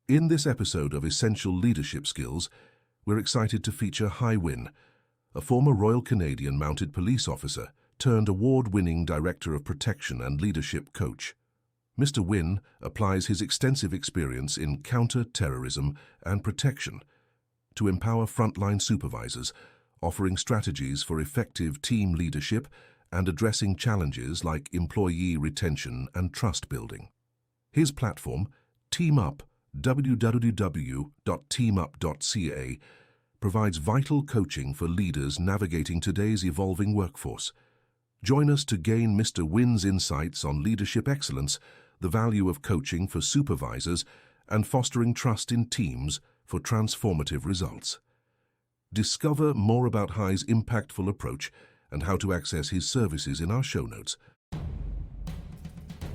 In this episode of Essential Leadership Skills, we're excited to feature Nguyen, a former Royal Canadian Mounted Police officer turned award-winning Director of Protection and Leadership Coach. Mr. Nguyen applies his extensive experience in counter-terrorism and protection to empower frontline supervisors, offering strategies for effective team leadership and addressing challenges like employee retention and trust building. His platform, TeamUp, www.teamup.ca, provides vital coaching for leaders navigating today's evolving workforce. Join us to gain Mr. Nguyen's insights on leadership excellence, the value of coaching for supervisors, and fostering trust in teams for transformative results. Discover more about Hi's impactful approach and how to access his services in our show notes.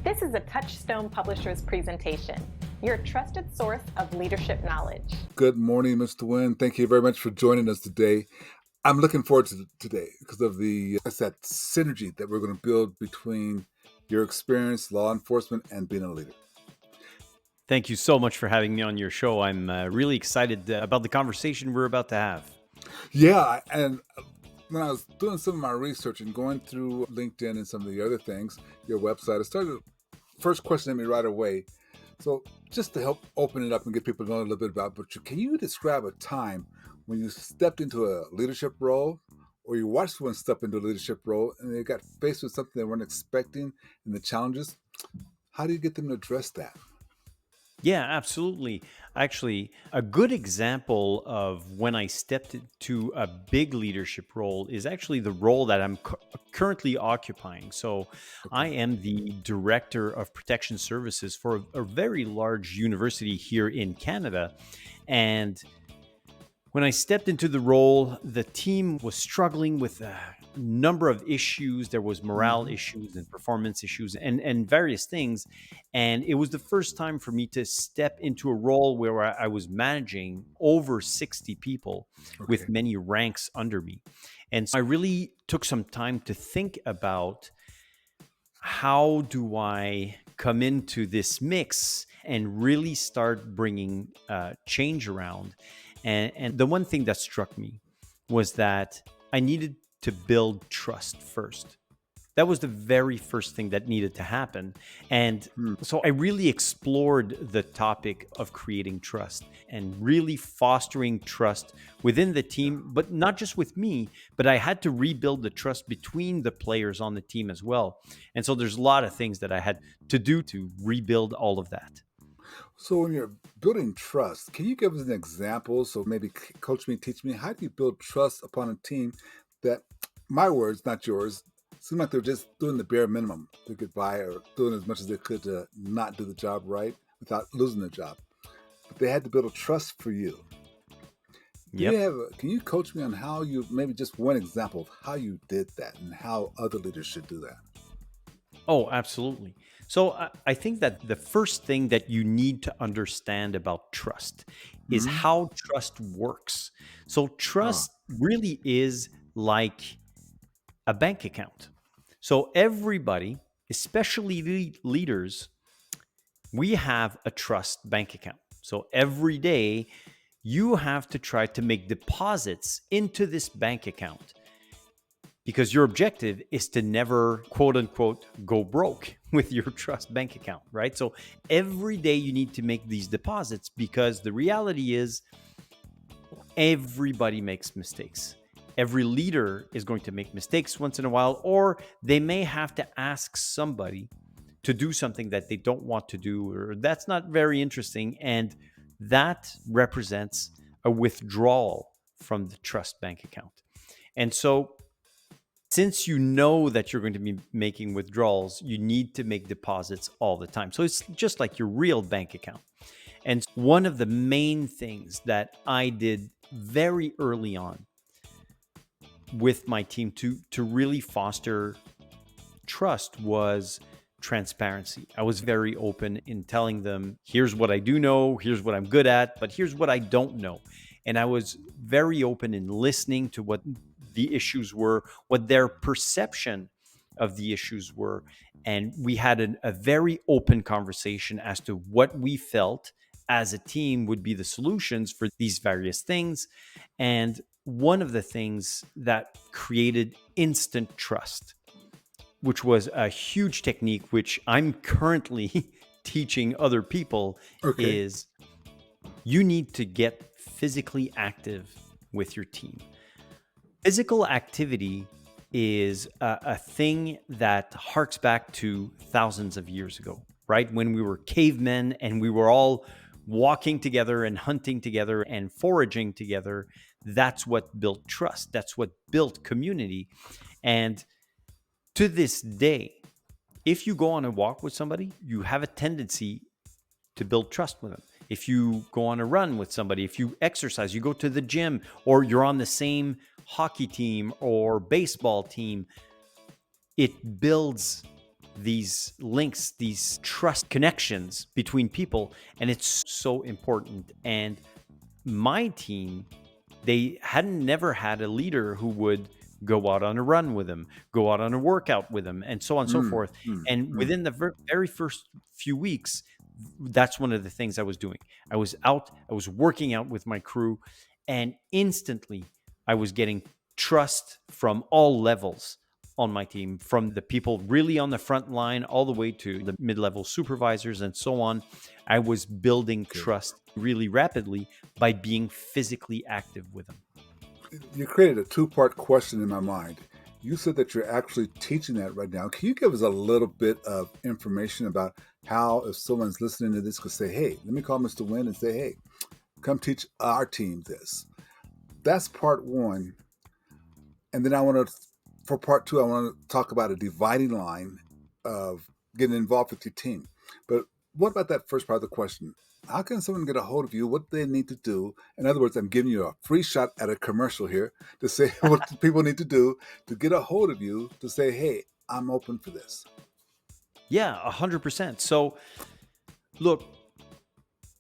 This is a Touchstone Publishers presentation, your trusted source of leadership knowledge. Good morning, Mr. Nguyen. Thank you very much for joining us today. I'm looking forward to today because of that synergy that we're going to build between your experience, law enforcement, and being a leader. Thank you so much for having me on your show. I'm really excited about the conversation we're about to have. Yeah, and when I was doing some of my research and going through LinkedIn and some of the other things, your website, I started, first question at me right away. So just to help open it up and get people to know a little bit about you, can you describe a time when you stepped into a leadership role or you watched someone step into a leadership role and they got faced with something they weren't expecting and the challenges? How do you get them to address that? Yeah, absolutely. Actually, a good example of when I stepped into a big leadership role is actually the role that I'm currently occupying. So I am the Director of Protection Services for a very large university here in Canada. And when I stepped into the role, the team was struggling with a number of issues. There was morale issues and performance issues and various things. And it was the first time for me to step into a role where I was managing over 60 people with many ranks under me. And so I really took some time to think about how do I come into this mix and really start bringing change around. And the one thing that struck me was that I needed to build trust first. That was the very first thing that needed to happen. And so I really explored the topic of creating trust and really fostering trust within the team, but not just with me, but I had to rebuild the trust between the players on the team as well. And so there's a lot of things that I had to do to rebuild all of that. So when you're building trust, can you give us an example? So maybe coach me, teach me, how do you build trust upon a team that, my words, not yours, seem like they're just doing the bare minimum to get by or doing as much as they could to not do the job right without losing the job. But they had to build a trust for you. Can you coach me on how you, maybe just one example of how you did that and how other leaders should do that? Oh, absolutely. So I think that the first thing that you need to understand about trust is how trust works. So trust really is like a bank account. So everybody, especially leaders, we have a trust bank account. So every day you have to try to make deposits into this bank account because your objective is to never, quote unquote, go broke with your trust bank account, right? So every day you need to make these deposits because the reality is everybody makes mistakes. Every leader is going to make mistakes once in a while, or they may have to ask somebody to do something that they don't want to do, or that's not very interesting. And that represents a withdrawal from the trust bank account. And so since you know that you're going to be making withdrawals, you need to make deposits all the time. So it's just like your real bank account. And one of the main things that I did very early on with my team to really foster trust was transparency. I was very open in telling them, here's what I do know, here's what I'm good at, but here's what I don't know. And I was very open in listening to what the issues were, what their perception of the issues were. And we had a very open conversation as to what we felt as a team would be the solutions for these various things. And one of the things that created instant trust, which was a huge technique, which I'm currently teaching other people, Okay. is you need to get physically active with your team. Physical activity is a thing that harks back to thousands of years ago, right? When we were cavemen and we were all walking together and hunting together and foraging together. That's what built trust. That's what built community. And to this day, if you go on a walk with somebody, you have a tendency to build trust with them. If you go on a run with somebody, if you exercise, you go to the gym, or you're on the same hockey team or baseball team, it builds these links, these trust connections between people. And it's so important. And my team, they hadn't never had a leader who would go out on a run with them, go out on a workout with them, and so on and so forth. And within the very first few weeks, that's one of the things I was doing. I was out, I was working out with my crew, and instantly I was getting trust from all levels on my team, from the people really on the front line all the way to the mid-level supervisors and so on. I was building trust really rapidly by being physically active with them. You created a two-part question in my mind. You said that you're actually teaching that right now. Can you give us a little bit of information about how, if someone's listening to this, could say, hey, let me call Mr. Nguyen and say, hey, come teach our team this. That's part one. And then for part two, I want to talk about a dividing line of getting involved with your team. But what about that first part of the question? How can someone get a hold of you? What do they need to do? In other words, I'm giving you a free shot at a commercial here to say what people need to do to get a hold of you to say, hey, I'm open for this. Yeah, 100%. So look,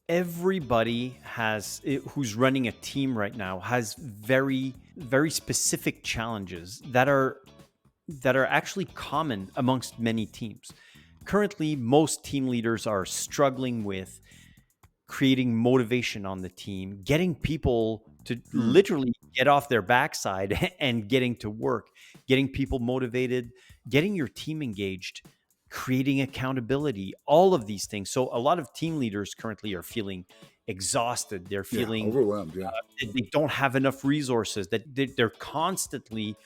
everybody who's running a team right now has very, very specific challenges that are actually common amongst many teams. Currently, most team leaders are struggling with creating motivation on the team, getting people to literally get off their backside and getting to work, getting people motivated, getting your team engaged, creating accountability, all of these things. So a lot of team leaders currently are feeling exhausted. They're feeling overwhelmed. they don't have enough resources, that they're constantly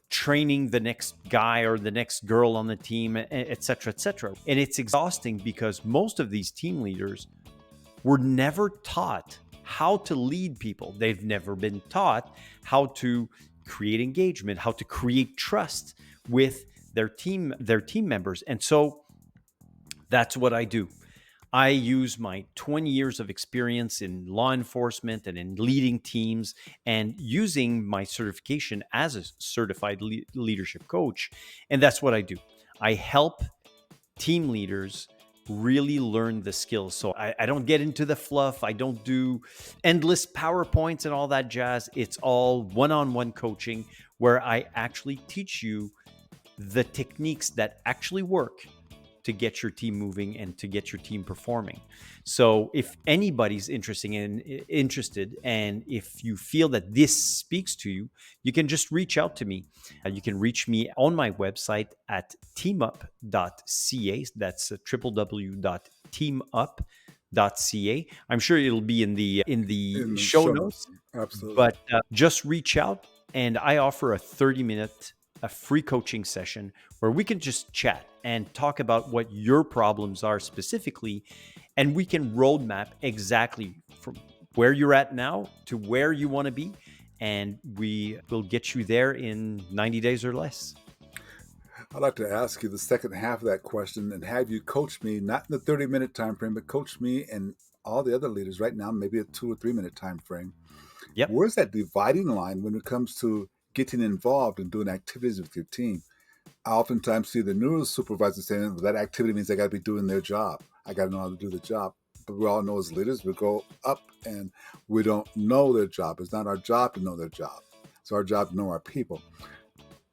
training the next guy or the next girl on the team, et cetera, et cetera. And it's exhausting because most of these team leaders were never taught how to lead people. They've never been taught how to create engagement, how to create trust with their team members. And so that's what I do. I use my 20 years of experience in law enforcement and in leading teams, and using my certification as a certified leadership coach. And that's what I do. I help team leaders really learn the skills. So I don't get into the fluff. I don't do endless PowerPoints and all that jazz. It's all one-on-one coaching where I actually teach you the techniques that actually work to get your team moving and to get your team performing. So if anybody's interested, and if you feel that this speaks to you, you can just reach out to me. You can reach me on my website at teamup.ca. That's www.teamup.ca. I'm sure it'll be in the show notes. Absolutely. But just reach out, and I offer a 30-minute free coaching session where we can just chat and talk about what your problems are specifically, and we can roadmap exactly from where you're at now to where you want to be, and we will get you there in 90 days or less. I'd like to ask you the second half of that question and have you coach me, not in the 30-minute time frame, but coach me and all the other leaders right now, maybe a 2 or 3 minute time frame. Yep. Where's that dividing line when it comes to getting involved and doing activities with your team? I oftentimes see the neuro supervisor saying, well, that activity means I got to be doing their job. I got to know how to do the job. But we all know as leaders, we go up and we don't know their job. It's not our job to know their job. It's our job to know our people.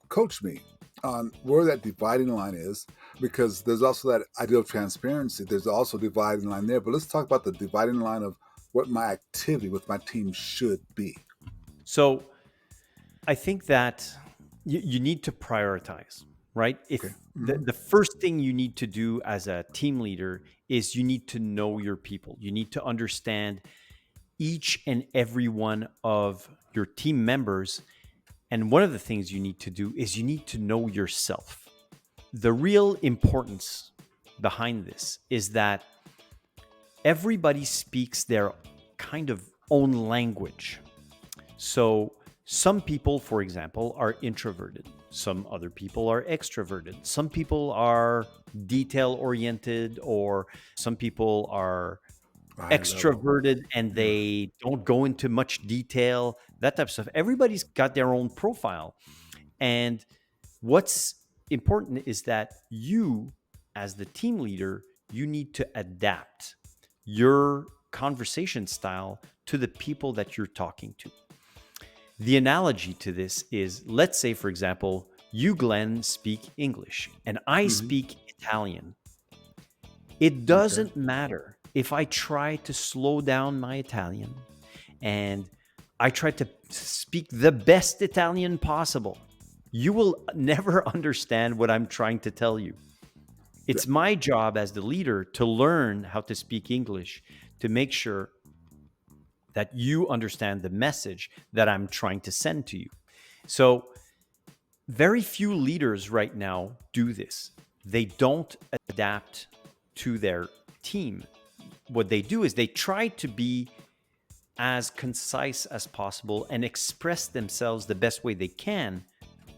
Coach me. on where that dividing line is, because there's also that idea of transparency. There's also dividing line there. But let's talk about the dividing line of what my activity with my team should be. So I think that you need to prioritize, right? If Okay. the first thing you need to do as a team leader is you need to know your people. You need to understand each and every one of your team members. And one of the things you need to do is you need to know yourself. The real importance behind this is that everybody speaks their kind of own language. So some people, for example, are introverted. Some other people are extroverted. Some people are detail-oriented, or some people are I love it. extroverted and they don't go into much detail, that type of stuff. Everybody's got their own profile. And what's important is that you, as the team leader, you need to adapt your conversation style to the people that you're talking to. The analogy to this is, let's say, for example, you, Glenn, speak English and I speak Italian. It doesn't matter if I try to slow down my Italian and I try to speak the best Italian possible. You will never understand what I'm trying to tell you. It's my job as the leader to learn how to speak English, to make sure that you understand the message that I'm trying to send to you. So very few leaders right now do this. They don't adapt to their team. What they do is they try to be as concise as possible and express themselves the best way they can,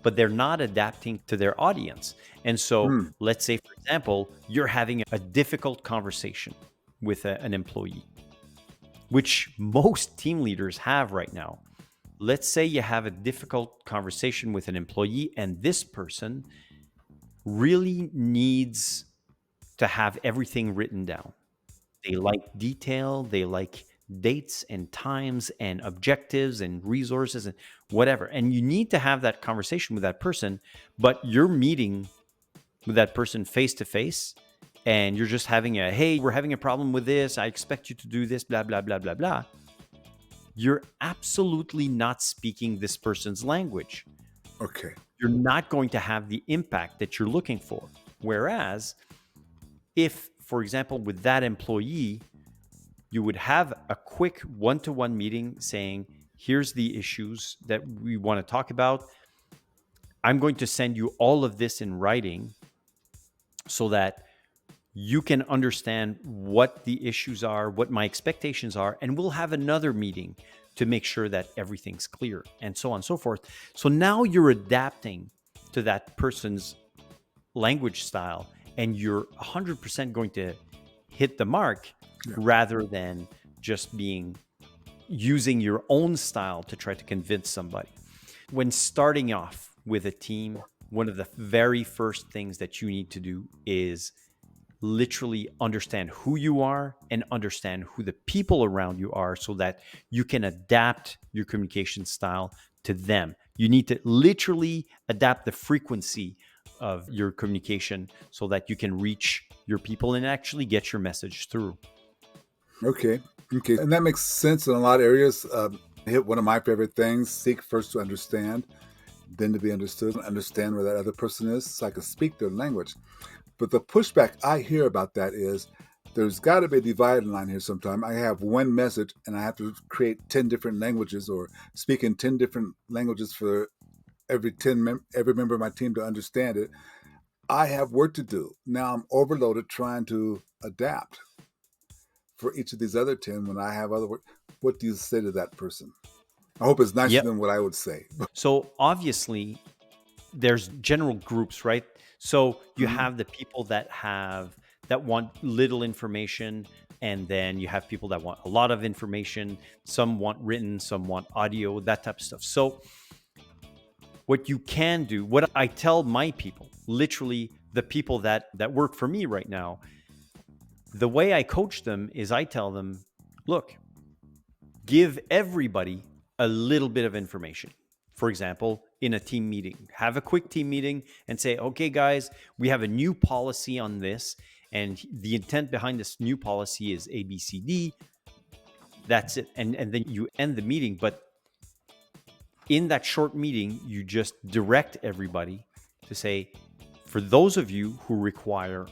but they're not adapting to their audience. And so let's say, for example, you're having a difficult conversation with an employee, which most team leaders have right now. Let's say you have a difficult conversation with an employee and this person really needs to have everything written down. They like detail, they like dates and times and objectives and resources and whatever. And you need to have that conversation with that person, but you're meeting with that person face to face and you're just having hey, we're having a problem with this. I expect you to do this, blah, blah, blah, blah, blah. You're absolutely not speaking this person's language. Okay. You're not going to have the impact that you're looking for. Whereas if, for example, with that employee, you would have a quick one-to-one meeting saying, here's the issues that we want to talk about. I'm going to send you all of this in writing so that you can understand what the issues are, what my expectations are, and we'll have another meeting to make sure that everything's clear, and so on and so forth. So now you're adapting to that person's language style, and you're 100% going to hit the mark rather than just using your own style to try to convince somebody. When starting off with a team, one of the very first things that you need to do is literally understand who you are and understand who the people around you are so that you can adapt your communication style to them. You need to literally adapt the frequency of your communication so that you can reach your people and actually get your message through. Okay. And that makes sense in a lot of areas. Hit one of my favorite things: seek first to understand, then to be understood, understand where that other person is so I can speak their language. But the pushback I hear about that is there's got to be a dividing line here sometime. I have one message and I have to create 10 different languages or speak in 10 different languages for every member of my team to understand it. I have work to do. Now I'm overloaded trying to adapt for each of these other 10 when I have other work. What do you say to that person? I hope it's nicer than what I would say. So obviously there's general groups, right? So you have the people that want little information, and then you have people that want a lot of information. Some want written, some want audio, that type of stuff. So what you can do, what I tell my people, literally the people that work for me right now, the way I coach them is I tell them, look, give everybody a little bit of information. For example, in a team meeting. Have a quick team meeting and say, okay, guys, we have a new policy on this. And the intent behind this new policy is A, B, C, D. That's it. And then you end the meeting. But in that short meeting, you just direct everybody to say, for those of you who require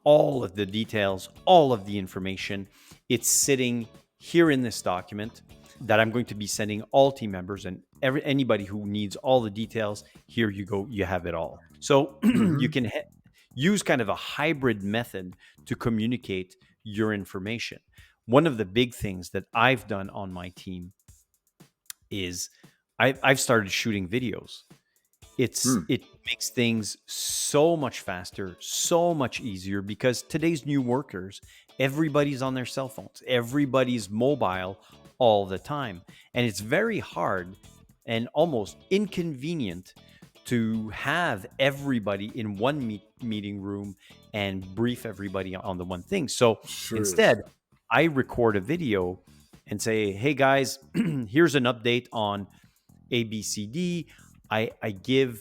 all of the details, all of the information, it's sitting here in this document that I'm going to be sending all team members, and anybody who needs all the details, here you go, you have it all. So you can use kind of a hybrid method to communicate your information. One of the big things that I've done on my team is I've started shooting videos. It makes things so much faster, so much easier, because today's new workers, everybody's on their cell phones, everybody's mobile all the time. And it's very hard and almost inconvenient to have everybody in one meeting room and brief everybody on the one thing. So instead, I record a video and say, hey guys, here's an update on ABCD. I give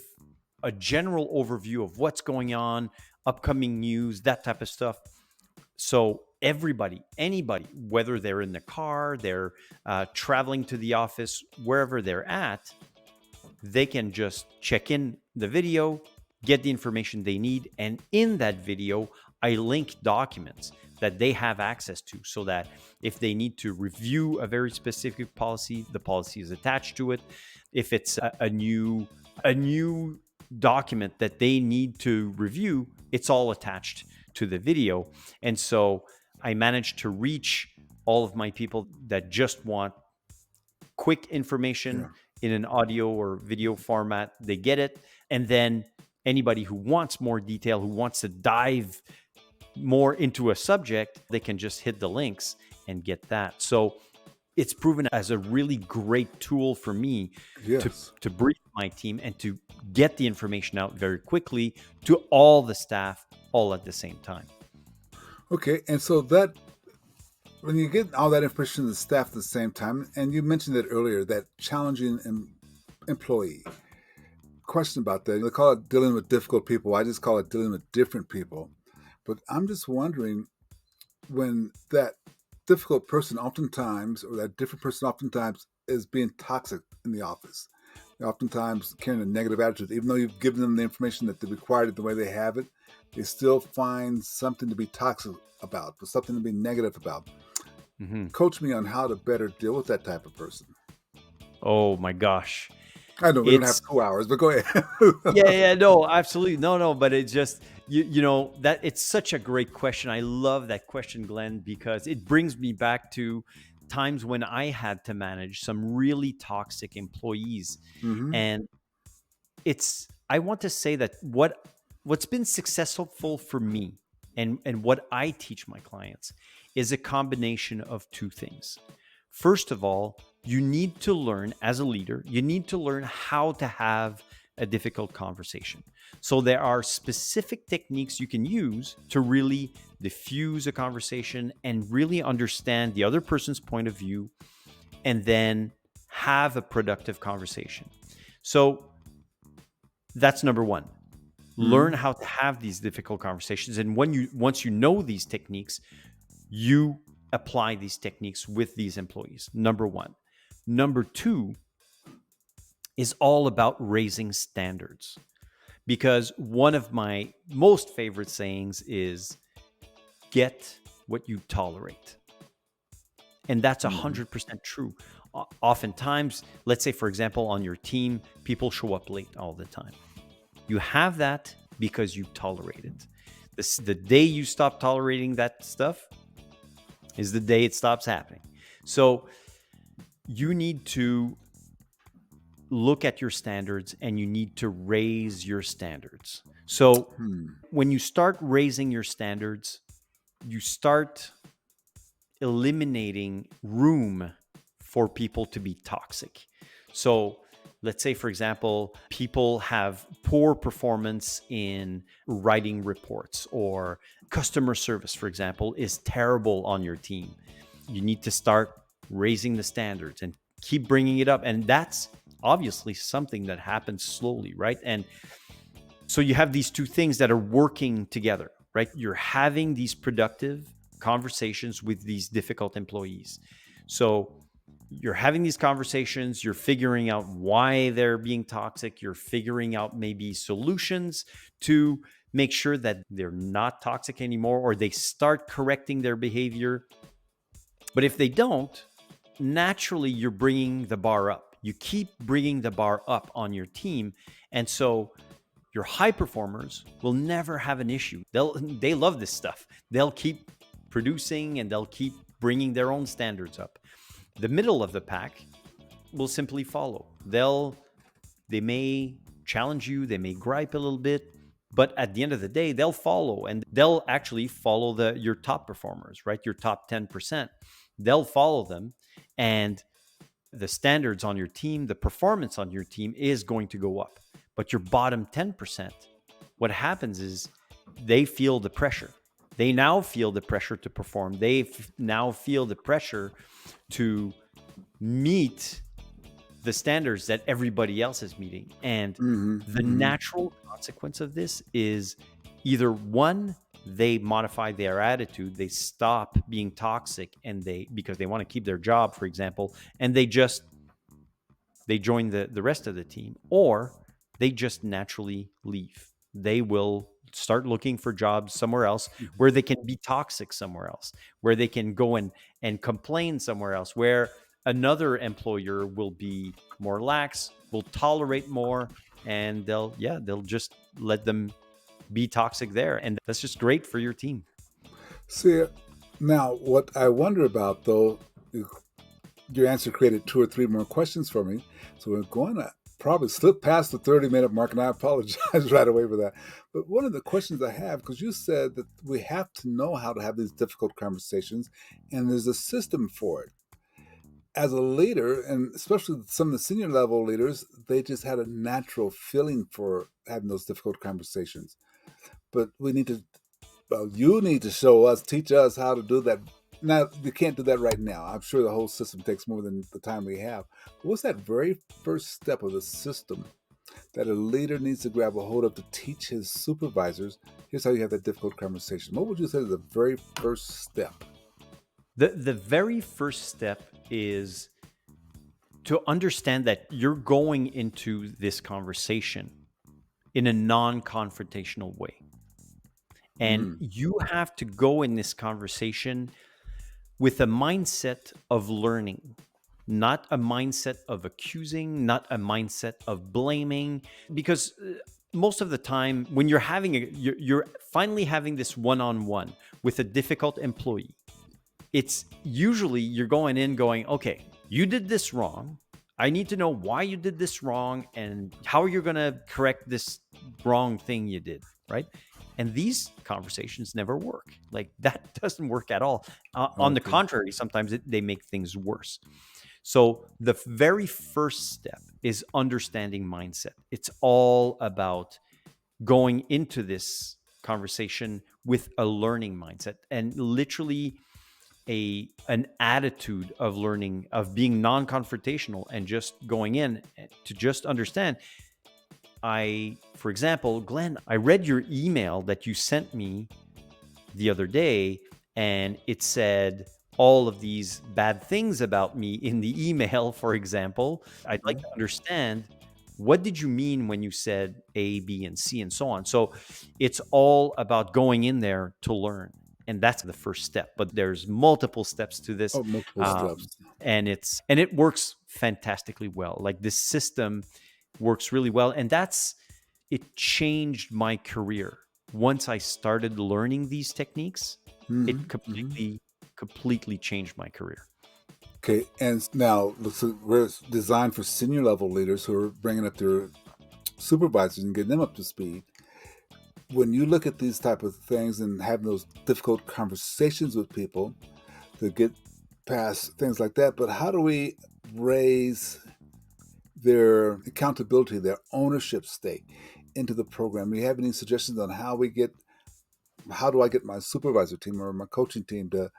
a general overview of what's going on, upcoming news, that type of stuff. So everybody, anybody, whether they're in the car, they're traveling to the office, wherever they're at, they can just check in the video, get the information they need. And in that video, I link documents that they have access to, so that if they need to review a very specific policy, the policy is attached to it. If it's a new document that they need to review, it's all attached to the video. And so I managed to reach all of my people that just want quick information in an audio or video format. They get it. And then anybody who wants more detail, who wants to dive more into a subject, they can just hit the links and get that. So it's proven as a really great tool for me to brief my team and to get the information out very quickly to all the staff all at the same time. Okay, and so that when you get all that information to the staff at the same time, and you mentioned it earlier, that challenging employee. Question about that. They call it dealing with difficult people. I just call it dealing with different people. But I'm just wondering, when that difficult person oftentimes, or that different person oftentimes is being toxic in the office, they're oftentimes carrying a negative attitude, even though you've given them the information that they required it the way they have it, they still find something to be toxic about, or something to be negative about. Coach me on how to better deal with that type of person. Oh my gosh. I know we don't have 2 hours, but go ahead. No, absolutely. No, but it's just, you know, that it's such a great question. I love that question, Glenn, because it brings me back to times when I had to manage some really toxic employees. And I want to say that what's been successful for me and what I teach my clients is a combination of two things. First of all, you need to learn, as a leader, you need to learn how to have a difficult conversation. So there are specific techniques you can use to really diffuse a conversation and really understand the other person's point of view, and then have a productive conversation. So that's number one. Learn how to have these difficult conversations. And once you know these techniques, you apply these techniques with these employees. Number one. Number two is all about raising standards, because one of my most favorite sayings is, get what you tolerate. And that's 100% true. Oftentimes, let's say, for example, on your team, people show up late all the time. You have that because you tolerate it. The day you stop tolerating that stuff is the day it stops happening. So you need to look at your standards, and you need to raise your standards. So when you start raising your standards, you start eliminating room for people to be toxic. So let's say, for example, people have poor performance in writing reports, or customer service, for example, is terrible on your team. You need to start raising the standards and keep bringing it up. And that's obviously something that happens slowly, right? And so you have these two things that are working together, right? You're having these productive conversations with these difficult employees. So you're having these conversations, you're figuring out why they're being toxic, you're figuring out maybe solutions to make sure that they're not toxic anymore, or they start correcting their behavior. But if they don't, naturally you're bringing the bar up. You keep bringing the bar up on your team. And so your high performers will never have an issue. They love this stuff. They'll keep producing and they'll keep bringing their own standards up. The middle of the pack will simply follow. They may challenge you, they may gripe a little bit, but at the end of the day, they'll follow, and they'll actually follow your top performers, right? Your top 10%. They'll follow them, and the standards on your team, the performance on your team is going to go up. But your bottom 10%, what happens is they feel the pressure. They now feel the pressure to perform. They now feel the pressure to meet the standards that everybody else is meeting. And the natural consequence of this is either one, they modify their attitude, they stop being toxic, and because they want to keep their job, for example, and they join the rest of the team, or they just naturally leave. They will start looking for jobs somewhere else where they can be toxic somewhere else, where they can go and complain somewhere else, where another employer will be more lax, will tolerate more, and they'll just let them be toxic there. And that's just great for your team. See, now what I wonder about, though, your answer created 2 or 3 more questions for me. So we're going to probably slip past the 30-minute mark, and I apologize right away for that. But one of the questions I have, because you said that we have to know how to have these difficult conversations, and there's a system for it. As a leader, and especially some of the senior level leaders, they just had a natural feeling for having those difficult conversations. But you need to teach us how to do that. Now, you can't do that right now. I'm sure the whole system takes more than the time we have. But what's that very first step of the system that a leader needs to grab a hold of to teach his supervisors? Here's how you have that difficult conversation. What would you say is the very first step? The very first step is to understand that you're going into this conversation in a non-confrontational way. And you have to go in this conversation with a mindset of learning, not a mindset of accusing, not a mindset of blaming. Because most of the time, when you're finally having this one-on-one with a difficult employee, it's usually you're going in going, okay, you did this wrong. I need to know why you did this wrong and how you're going to correct this wrong thing you did, right? And these conversations never work. Like, that doesn't work at all. On the contrary, sometimes they make things worse. So the very first step is understanding mindset. It's all about going into this conversation with a learning mindset, and literally an attitude of learning, of being non-confrontational, and just going in to just understand. For example, Glenn, I read your email that you sent me the other day, and it said all of these bad things about me in the email, for example. I'd like to understand, what did you mean when you said A, B, and C, and so on? So it's all about going in there to learn. And that's the first step. But there's multiple steps to this. Steps. And it works fantastically well. Like, this system works really well. And it changed my career. Once I started learning these techniques, it completely changed my career. Okay, and now we're designed for senior level leaders who are bringing up their supervisors and getting them up to speed. When you look at these type of things and having those difficult conversations with people to get past things like that, but how do we raise their accountability, their ownership stake into the program? Do you have any suggestions on how do I get my supervisor team or my coaching team to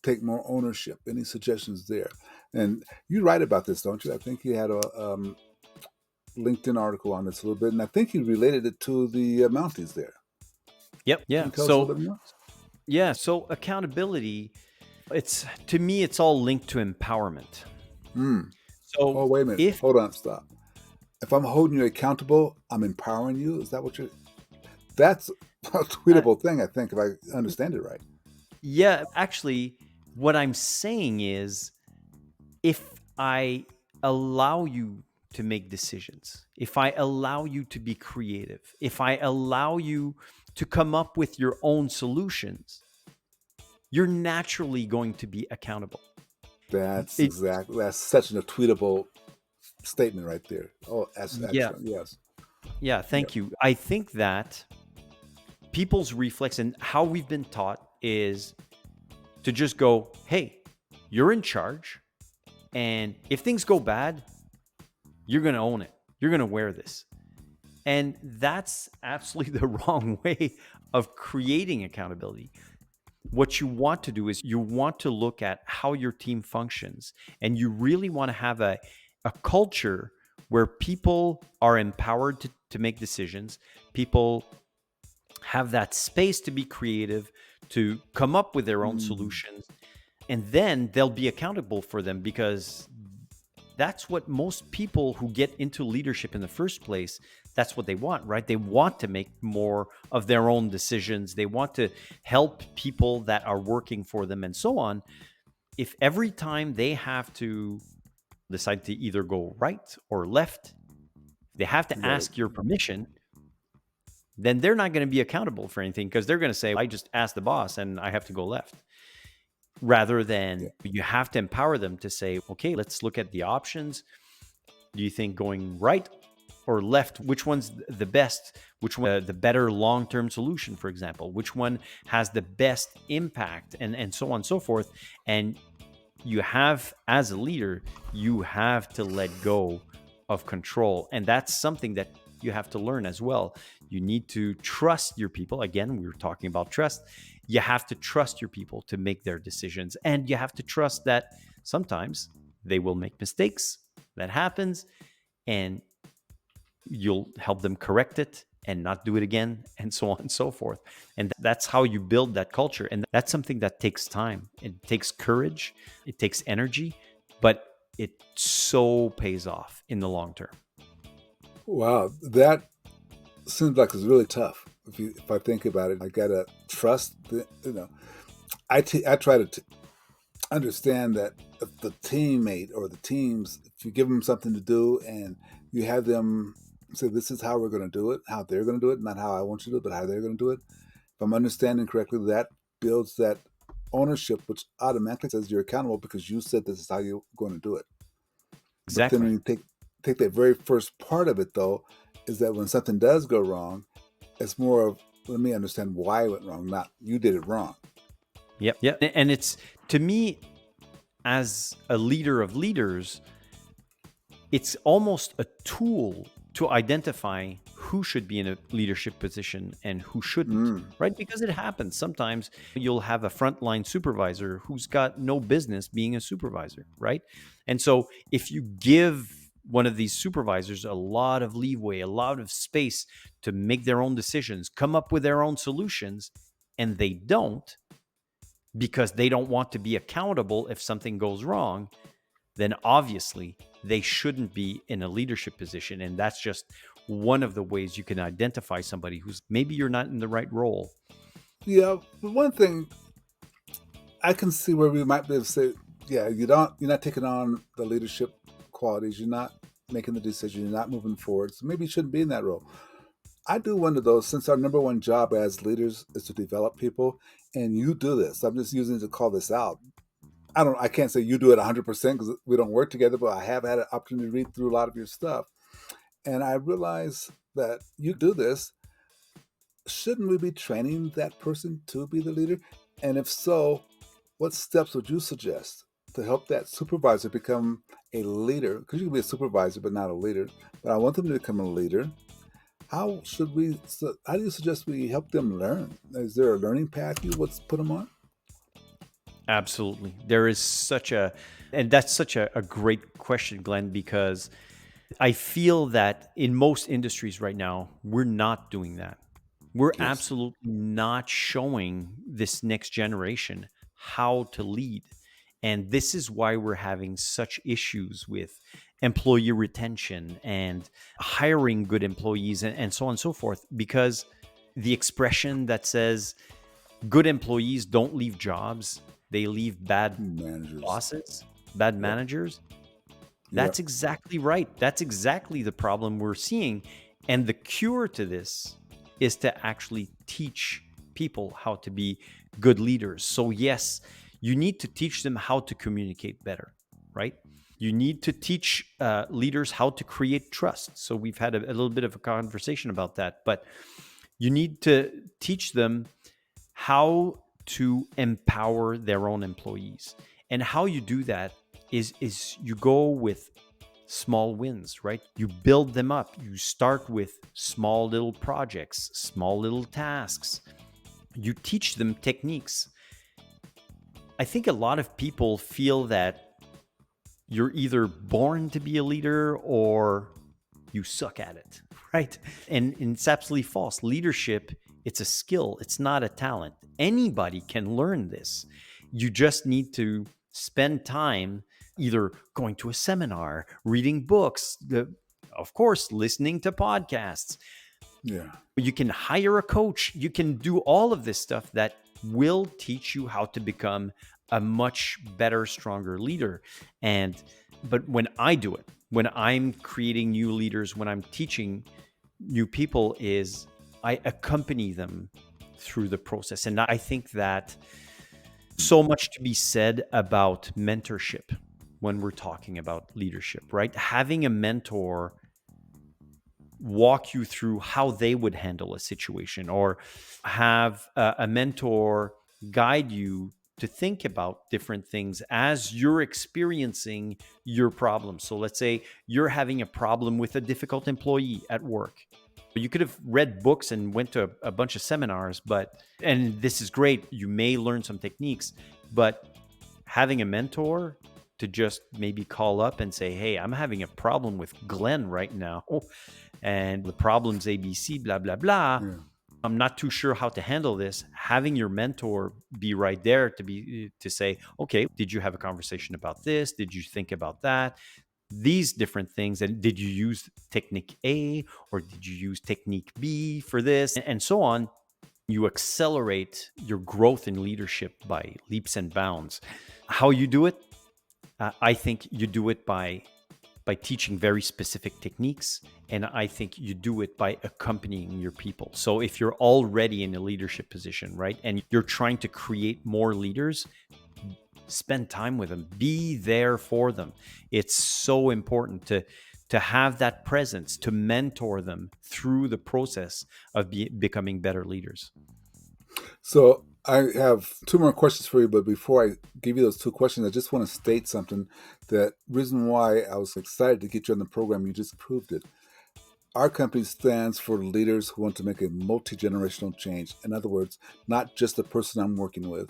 take more ownership? Any suggestions there? And you write about this, don't you? I think you had a LinkedIn article on this a little bit, and I think you related it to the Mounties there. Yep. Can Yeah. you tell us a little bit more? So accountability, to me, it's all linked to empowerment. So Oh, wait a minute. Hold on, stop. If I'm holding you accountable, I'm empowering you. Is that what you're? That's a tweetable thing, I think, if I understand it right. yeah, actually, what I'm saying is, if I allow you to make decisions, if I allow you to be creative, if I allow you to come up with your own solutions, you're naturally going to be accountable. That's It, such a tweetable statement right there. Oh, that's yeah, excellent. Yes. yeah, thank you. I think that people's reflex and how we've been taught is to just go, hey, you're in charge. And if things go bad, you're going to own it. You're going to wear this. And that's absolutely the wrong way of creating accountability. What you want to do is you want to look at how your team functions, and you really want to have a culture where people are empowered to make decisions. People have that space to be creative, to come up with their own solutions, and then they'll be accountable for them, because that's what most people who get into leadership in the first place, that's what they want, right? They want to make more of their own decisions. They want to help people that are working for them and so on. If every time they have to decide to either go right or left, they have to ask your permission, then they're not going to be accountable for anything, because they're going to say, I just asked the boss and I have to go left. Rather than you have to empower them to say, okay, let's look at the options. Do you think going right or left, which one's the best, which one the better long-term solution, for example, which one has the best impact, and so on and so forth. And you have, as a leader, you have to let go of control. And that's something that you have to learn as well. You need to trust your people. Again, we were talking about trust. You have to trust your people to make their decisions. And you have to trust that sometimes they will make mistakes. That happens. And you'll help them correct it and not do it again, and so on and so forth. And that's how you build that culture. And that's something that takes time. It takes courage. It takes energy, but it so pays off in the long term. Wow, that seems like it's really tough. If I think about it, I gotta trust. I try to understand that if the teammate or the teams, if you give them something to do and you have them say, this is how we're going to do it, how they're going to do it, not how I want you to do it, but how they're going to do it. If I'm understanding correctly, that builds that ownership, which automatically says you're accountable because you said this is how you're going to do it. Exactly. But then when you take that very first part of it, though, is that when something does go wrong, it's more of, let me understand why it went wrong, not you did it wrong. Yep. Yeah. And it's, to me, as a leader of leaders, it's almost a tool to identify who should be in a leadership position and who shouldn't, right? Because it happens. Sometimes you'll have a frontline supervisor who's got no business being a supervisor, right? And so if you give one of these supervisors a lot of leeway, a lot of space to make their own decisions, come up with their own solutions, and they don't, because they don't want to be accountable if something goes wrong, then obviously they shouldn't be in a leadership position. And that's just one of the ways you can identify somebody who's maybe you're not in the right role. Yeah, but one thing I can see where we might be able to say, yeah, you're not taking on the leadership qualities, you're not making the decision, you're not moving forward. So maybe you shouldn't be in that role. I do wonder though, since our number one job as leaders is to develop people, and you do this, I'm just using it to call this out. I can't say you do it 100% because we don't work together, but I have had an opportunity to read through a lot of your stuff. And I realize that you do this. Shouldn't we be training that person to be the leader? And if so, what steps would you suggest to help that supervisor become a leader? Because you can be a supervisor, but not a leader. But I want them to become a leader. How do you suggest we help them learn? Is there a learning path you would put them on? Absolutely. There is and that's such a great question, Glenn, because I feel that in most industries right now, we're not doing that. We're Yes. absolutely not showing this next generation how to lead. And this is why we're having such issues with employee retention and hiring good employees and so on and so forth, because the expression that says good employees don't leave jobs, they leave bad Managers. bosses, bad Yep. managers. Yep. That's exactly right. That's exactly the problem we're seeing. And the cure to this is to actually teach people how to be good leaders. So, yes, you need to teach them how to communicate better, right? You need to teach leaders how to create trust. So, we've had a little bit of a conversation about that, but you need to teach them how to empower their own employees. And how you do that is you go with small wins, right? You build them up. You start with small little projects, small little tasks. You teach them techniques. I think a lot of people feel that you're either born to be a leader or you suck at it, right? And it's absolutely false. Leadership, it's a skill, it's not a talent. Anybody can learn this. You just need to spend time either going to a seminar, reading books, of course, listening to podcasts. Yeah. You can hire a coach. You can do all of this stuff that will teach you how to become a much better, stronger leader. But when I do it, when I'm creating new leaders, when I'm teaching new people, is I accompany them through the process. And I think that so much to be said about mentorship when we're talking about leadership, right? Having a mentor walk you through how they would handle a situation, or have a mentor guide you to think about different things as you're experiencing your problem. So let's say you're having a problem with a difficult employee at work. You could have read books and went to a bunch of seminars, and this is great. You may learn some techniques, but having a mentor to just maybe call up and say, hey, I'm having a problem with Glenn right now, and the problem's ABC, blah, blah, blah. Yeah. I'm not too sure how to handle this. Having your mentor be right there to say, okay, did you have a conversation about this? Did you think about that? These different things. And did you use technique A or did you use technique B for this? And so on. You accelerate your growth in leadership by leaps and bounds. How you do it? I think you do it by teaching very specific techniques. And I think you do it by accompanying your people. So if you're already in a leadership position, right, and you're trying to create more leaders, spend time with them, be there for them. It's so important to have that presence, to mentor them through the process of becoming better leaders. So I have two more questions for you, but before I give you those two questions, I just want to state something. That reason why I was excited to get you on the program, you just proved it. Our company stands for leaders who want to make a multi-generational change. In other words, not just the person I'm working with,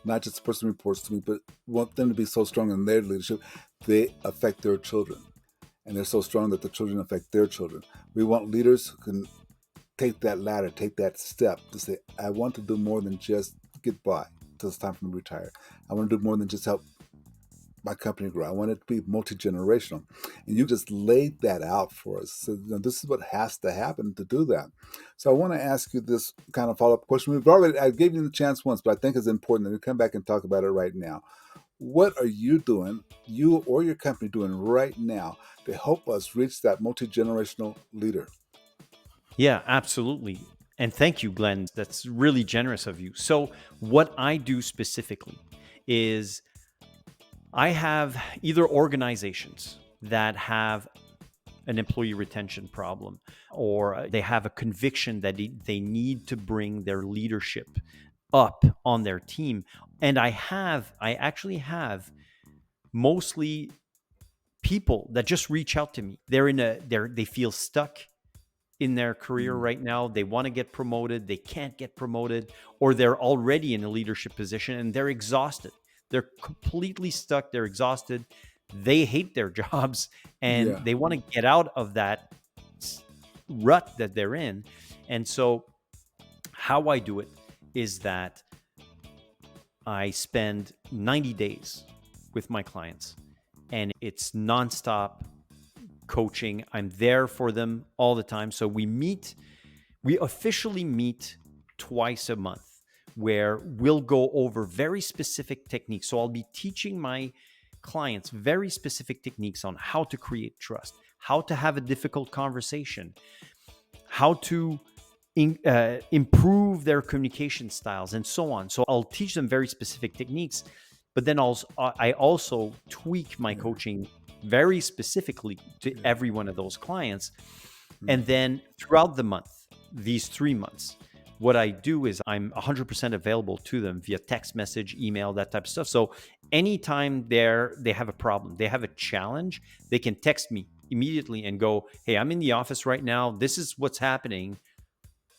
not just the person who reports to me, but want them to be so strong in their leadership, they affect their children. And they're so strong that the children affect their children. We want leaders who can take that ladder, take that step to say, I want to do more than just get by till it's time for me to retire. I want to do more than just help my company grow. I want it to be multi-generational. And you just laid that out for us. So this is what has to happen to do that. So I want to ask you this kind of follow-up question. I gave you the chance once, but I think it's important that we come back and talk about it right now. What are you doing, you or your company doing right now to help us reach that multi-generational leader? Yeah, absolutely. And thank you, Glenn. That's really generous of you. So what I do specifically is I have either organizations that have an employee retention problem, or they have a conviction that they need to bring their leadership up on their team. And I actually have mostly people that just reach out to me. They feel stuck in their career right now. They want to get promoted, they can't get promoted, or they're already in a leadership position and they're exhausted. They're completely stuck. They're exhausted. They hate their jobs and Yeah. they want to get out of that rut that they're in. And so how I do it is that I spend 90 days with my clients, and it's nonstop coaching. I'm there for them all the time. So we officially meet twice a month where we'll go over very specific techniques. So I'll be teaching my clients very specific techniques on how to create trust, how to have a difficult conversation, how to improve their communication styles, and so on. So I'll teach them very specific techniques, but then I also tweak my coaching very specifically to every one of those clients. And then throughout the month, these 3 months, what I do is I'm 100% available to them via text message, email, that type of stuff. So anytime they have a problem, they have a challenge, they can text me immediately and go, hey, I'm in the office right now. This is what's happening.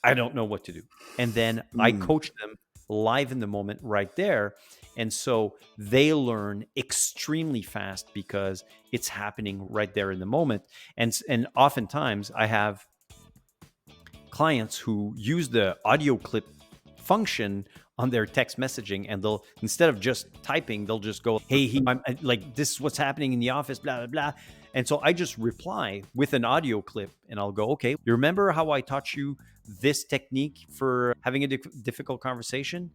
I don't know what to do. And then I coach them live in the moment right there. And so they learn extremely fast because it's happening right there in the moment. And oftentimes I have clients who use the audio clip function on their text messaging, and they'll, instead of just typing, they'll just go, hey, I'm like, this is what's happening in the office, blah, blah, blah. And so I just reply with an audio clip and I'll go, okay, you remember how I taught you this technique for having a difficult conversation?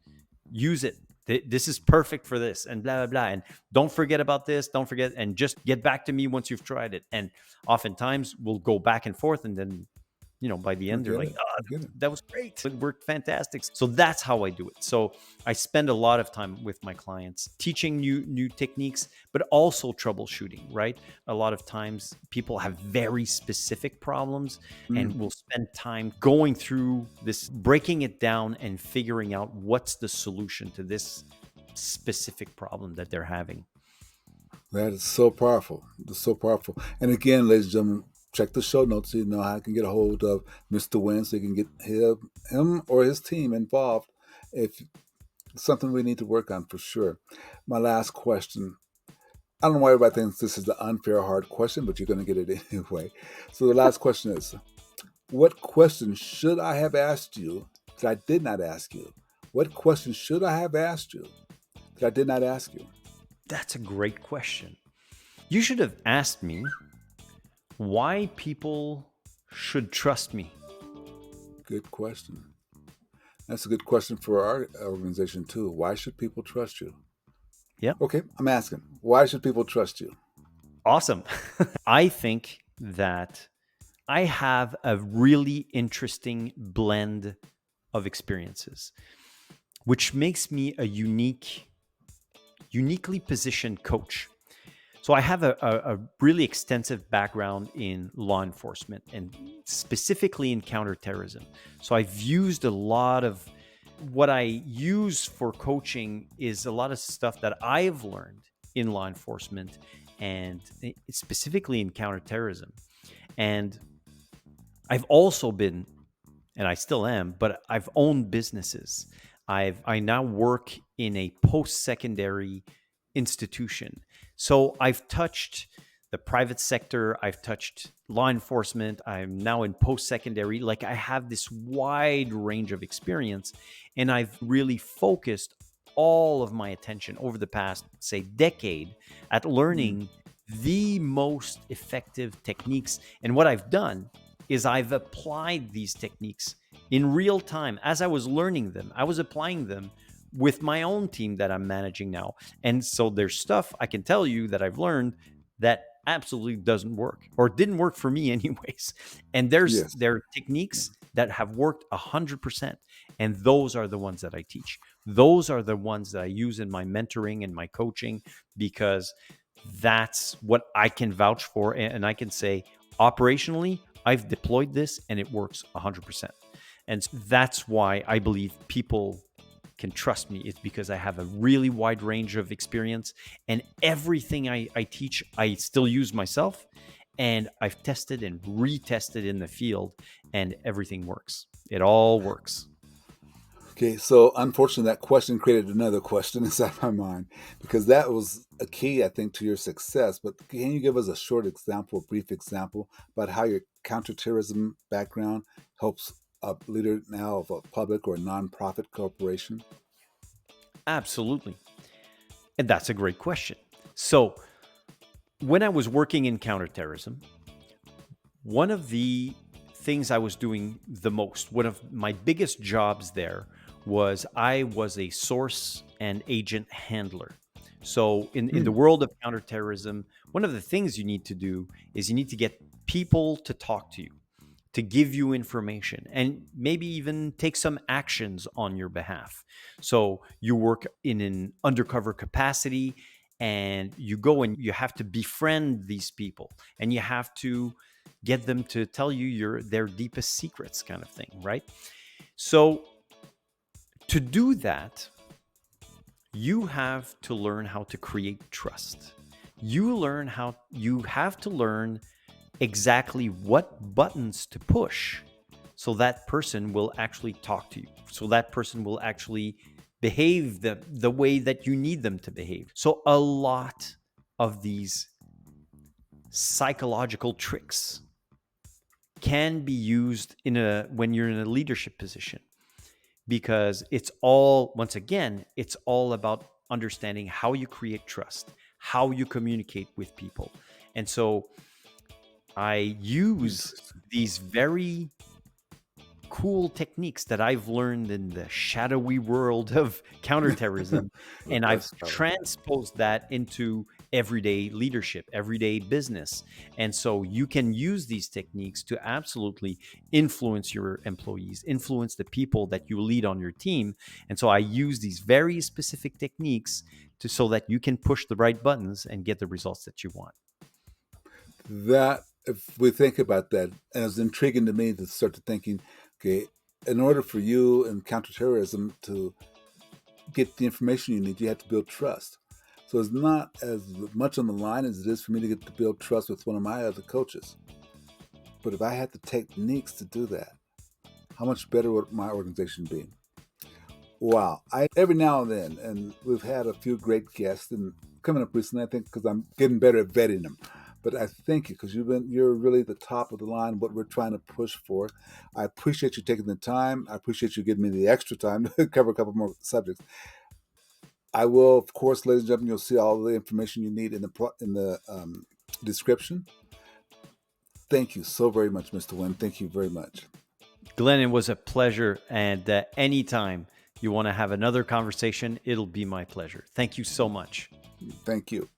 Use it. This is perfect for this, and blah, blah, blah. And don't forget about this. Don't forget, and just get back to me once you've tried it. And oftentimes we'll go back and forth, and then, by the end, they're like, oh, that was great. It worked fantastic. So that's how I do it. So I spend a lot of time with my clients teaching new techniques, but also troubleshooting, right? A lot of times people have very specific problems, and we'll spend time going through this, breaking it down and figuring out what's the solution to this specific problem that they're having. That is so powerful. It's so powerful. And again, ladies and gentlemen, check the show notes so you know how you can get a hold of Mr. Nguyen, so you can get him or his team involved if it's something we need to work on for sure. My last question. I don't know why everybody thinks this is the unfair hard question, but you're going to get it anyway. So the last question is, what question should I have asked you that I did not ask you? What question should I have asked you that I did not ask you? That's a great question. You should have asked me why people should trust me. Good question. That's a good question for our organization too. Why should people trust you? Yeah. Okay, I'm asking, why should people trust you? Awesome. I think that I have a really interesting blend of experiences, which makes me a uniquely positioned coach. So I have a really extensive background in law enforcement, and specifically in counterterrorism. So I've used a lot of what I use for coaching is a lot of stuff that I've learned in law enforcement, and specifically in counterterrorism. And I've also been, and I still am, but I've owned businesses. I now work in a post-secondary institution. So I've touched the private sector, I've touched law enforcement, I'm now in post-secondary. Like, I have this wide range of experience, and I've really focused all of my attention over the past, say, decade at learning the most effective techniques. And what I've done is I've applied these techniques in real time. As I was learning them, I was applying them with my own team that I'm managing now. And so there's stuff I can tell you that I've learned that absolutely doesn't work, or didn't work for me anyways. And there are techniques that have worked 100%. And those are the ones that I teach. Those are the ones that I use in my mentoring and my coaching, because that's what I can vouch for. And I can say, operationally, I've deployed this and it works 100%. And that's why I believe people can trust me. It's because I have a really wide range of experience, and everything I teach, I still use myself, and I've tested and retested in the field, and everything works. It all works. Okay, so unfortunately, that question created another question inside my mind because that was a key, I think, to your success. But can you give us a short example, a brief example about how your counterterrorism background helps a leader now of a public or nonprofit corporation? Absolutely. And that's a great question. So, when I was working in counterterrorism, one of the things I was doing the most, one of my biggest jobs there was I was a source and agent handler. So in the Hmm. world of counterterrorism, one of the things you need to do is you need to get people to talk to you, to give you information, and maybe even take some actions on your behalf. So you work in an undercover capacity and you go and you have to befriend these people and you have to get them to tell you their deepest secrets kind of thing, right? So to do that, you have to learn how to create trust. You have to learn exactly what buttons to push so that person will actually talk to you. So that person will actually behave the way that you need them to behave. So a lot of these psychological tricks can be used when you're in a leadership position, because it's all, once again, it's all about understanding how you create trust, how you communicate with people. And so I use Interesting. these very cool techniques that I've learned in the shadowy world of counterterrorism, and I've That's right. transposed that into everyday leadership, everyday business. And so you can use these techniques to absolutely influence your employees, influence the people that you lead on your team. And so I use these very specific techniques so that you can push the right buttons and get the results that you want. That, if we think about that, and it's intriguing to me to start to thinking, okay, in order for you in counterterrorism to get the information you need, you have to build trust. So it's not as much on the line as it is for me to get to build trust with one of my other coaches. But if I had the techniques to do that, how much better would my organization be? Wow. I every now and then, and we've had a few great guests and coming up recently, I think, because I'm getting better at vetting them. But I thank you because you're really the top of the line, what we're trying to push for. I appreciate you taking the time. I appreciate you giving me the extra time to cover a couple more subjects. I will, of course, ladies and gentlemen, you'll see all the information you need in the description. Thank you so very much, Mr. Nguyen. Thank you very much. Glenn, it was a pleasure. And anytime you want to have another conversation, it'll be my pleasure. Thank you so much. Thank you.